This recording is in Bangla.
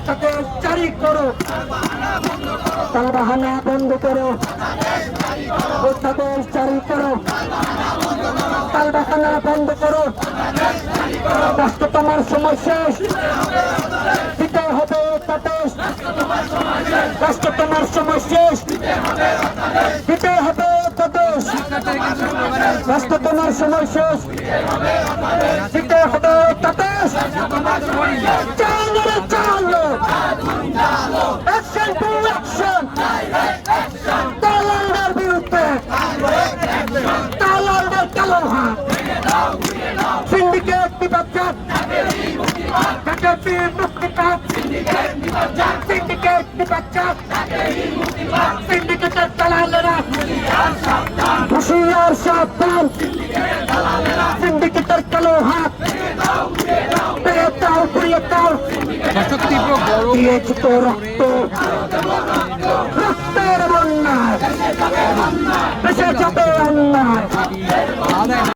অধ্যাদেশ জারি করো, তালবাহানা বন্ধ করো, অধ্যাদেশ জারি করো, তালবাহানা বন্ধ করো। রাষ্ট্র তোমার সময় শেষ, দিতে হবে অধ্যাদেশ। রাষ্ট্র তোমার সময় শেষ, দিতে হবে অধ্যাদেশ। রাষ্ট্র তোমার সময় শেষ, দিতে হবে অধ্যাদেশ। চালো রে চালো, অ্যাকশন টু অ্যাকশন, দালালদের বিরুদ্ধে, দালালদের কালো হাত, সিন্ডিকেট নিপাত, বিজেপি মুক্তিপাত, সিন্ডিকেট নিপাত, সিন্ডিকেটের দালালেরা হুঁশিয়ার সাবধান, সিন্ডিকেটের কালো হাত পেয়ে দাও, ঘুরিয়ে দাও। দর্শক তীব্র গরম দিয়েছি তো রক্ত, রক্তের বন্যায়